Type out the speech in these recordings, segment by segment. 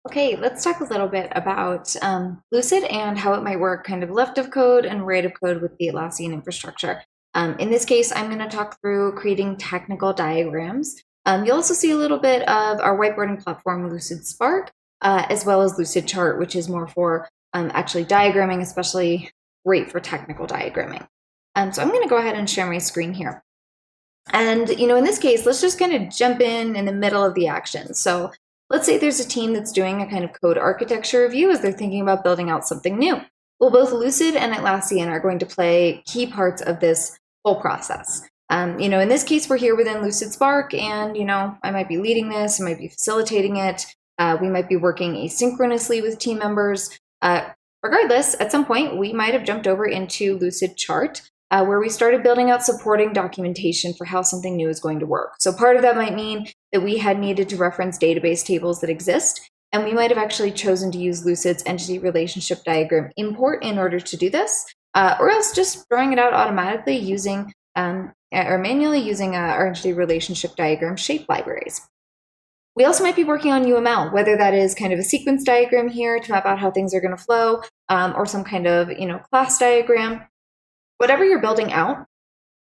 Okay, let's talk a little bit about Lucid and how it might work kind of left of code and right of code with the Atlassian infrastructure. In this case, I'm going to talk through creating technical diagrams. You'll also see a little bit of our whiteboarding platform, Lucidspark, as well as Lucidchart, which is more for actually diagramming, especially great for technical diagramming. So I'm going to go ahead and share my screen here. And, in this case, let's just kind of jump in the middle of the action. So let's say there's a team that's doing a kind of code architecture review as they're thinking about building out something new. Well, both Lucid and Atlassian are going to play key parts of this whole process. In this case, we're here within Lucidspark, and, I might be leading this, I might be facilitating it. We might be working asynchronously with team members. Regardless, at some point, we might have jumped over into Lucidchart, where we started building out supporting documentation for how something new is going to work. So part of that might mean that we had needed to reference database tables that exist, and we might have actually chosen to use Lucid's entity relationship diagram import in order to do this, or else just drawing it out automatically using or manually using our entity relationship diagram shape libraries. We also might be working on UML, whether that is kind of a sequence diagram here to map out how things are going to flow, or some kind of class diagram. Whatever you're building out,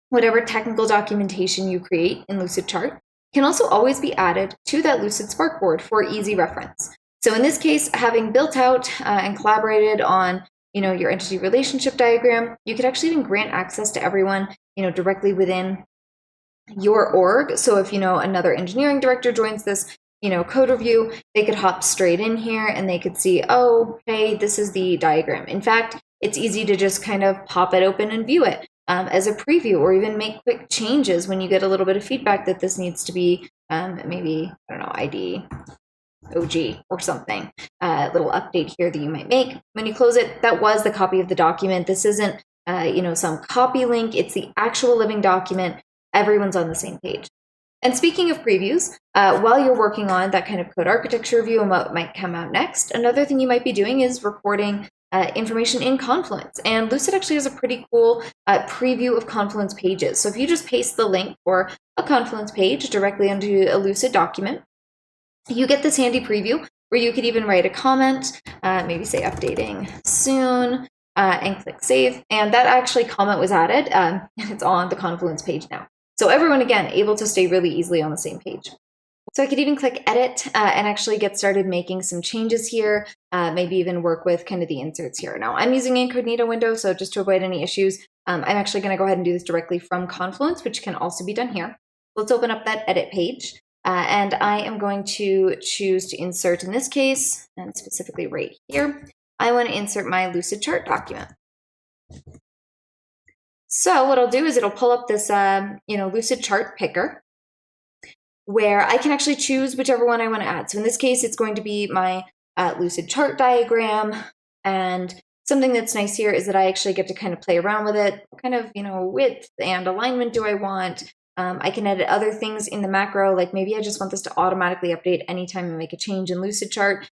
whatever technical documentation you create in Lucidchart can also always be added to that Lucidspark board for easy reference. So in this case, having built out and collaborated on your entity relationship diagram, you could actually even grant access to everyone directly within your org. So if another engineering director joins this code review, they could hop straight in here and they could see, oh, hey, this is the diagram. In fact, it's easy to just kind of pop it open and view it as a preview, or even make quick changes when you get a little bit of feedback that this needs to be maybe, I don't know, ID, OG or something, a little update here that you might make. When you close it, that was the copy of the document. This isn't, some copy link. It's the actual living document. Everyone's on the same page. And speaking of previews, while you're working on that kind of code architecture review and what might come out next, another thing you might be doing is recording information in Confluence. And Lucid actually has a pretty cool preview of Confluence pages. So if you just paste the link for a Confluence page directly onto a Lucid document, you get this handy preview where you could even write a comment, maybe say updating soon, and click save. And that actually comment was added, and it's on the Confluence page now. So everyone, again, able to stay really easily on the same page. So I could even click edit and actually get started making some changes here, maybe even work with kind of the inserts here. Now I'm using incognito window, so just to avoid any issues, I'm actually going to go ahead and do this directly from Confluence, which can also be done here. Let's open up that edit page, and I am going to choose to insert, in this case, and specifically right here, I want to insert my Lucidchart document. So what I'll do is it'll pull up this, Lucidchart picker, where I can actually choose whichever one I want to add. So in this case, it's going to be my Lucidchart diagram. And something that's nice here is that I actually get to kind of play around with it. What kind of, width and alignment do I want? I can edit other things in the macro, like maybe I just want this to automatically update anytime I make a change in Lucidchart.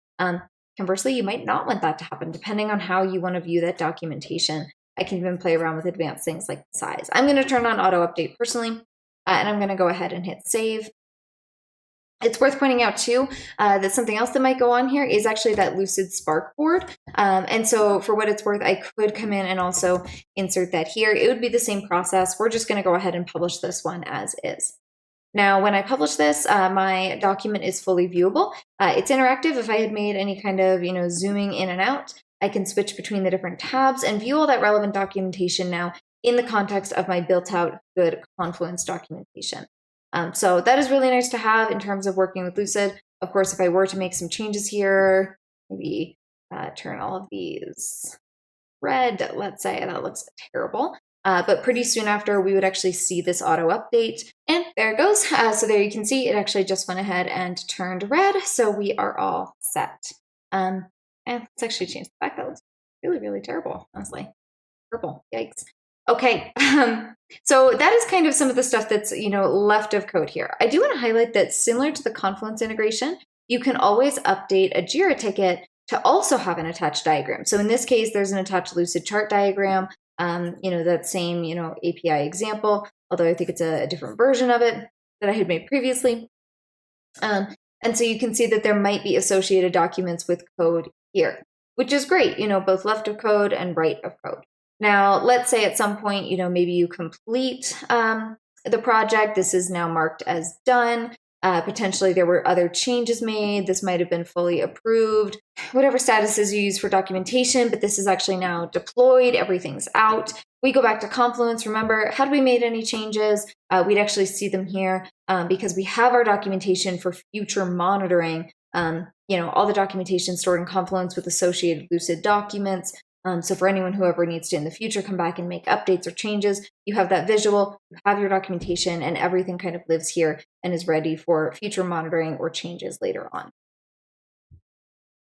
Conversely, you might not want that to happen, depending on how you want to view that documentation. I can even play around with advanced things like the size. I'm going to turn on auto update personally, and I'm going to go ahead and hit save. It's worth pointing out too that something else that might go on here is actually that Lucidspark board. And so for what it's worth, I could come in and also insert that here. It would be the same process. We're just going to go ahead and publish this one as is. Now, when I publish this, my document is fully viewable. It's interactive. If I had made any kind of, zooming in and out, I can switch between the different tabs and view all that relevant documentation now in the context of my built out good Confluence documentation. So that is really nice to have in terms of working with Lucid. Of course, if I were to make some changes here, maybe turn all of these red, let's say, that looks terrible. But pretty soon after, we would actually see this auto update. And there it goes. So there you can see it actually just went ahead and turned red. So we are all set. And let's actually change the back. That looks really, really terrible, honestly. Purple, yikes. Okay, so that is kind of some of the stuff that's, left of code here. I do want to highlight that similar to the Confluence integration, you can always update a Jira ticket to also have an attached diagram. So in this case, there's an attached Lucidchart diagram, that same, API example, although I think it's a different version of it that I had made previously. And so you can see that there might be associated documents with code here, which is great, both left of code and right of code. Now, let's say at some point, maybe you complete the project. This is now marked as done. Potentially there were other changes made. This might have been fully approved, whatever statuses you use for documentation, but this is actually now deployed. Everything's out. We go back to Confluence. Remember, had we made any changes, we'd actually see them here because we have our documentation for future monitoring. All the documentation stored in Confluence with associated Lucid documents. So for anyone who ever needs to in the future come back and make updates or changes, you have that visual, you have your documentation, and everything kind of lives here and is ready for future monitoring or changes later on.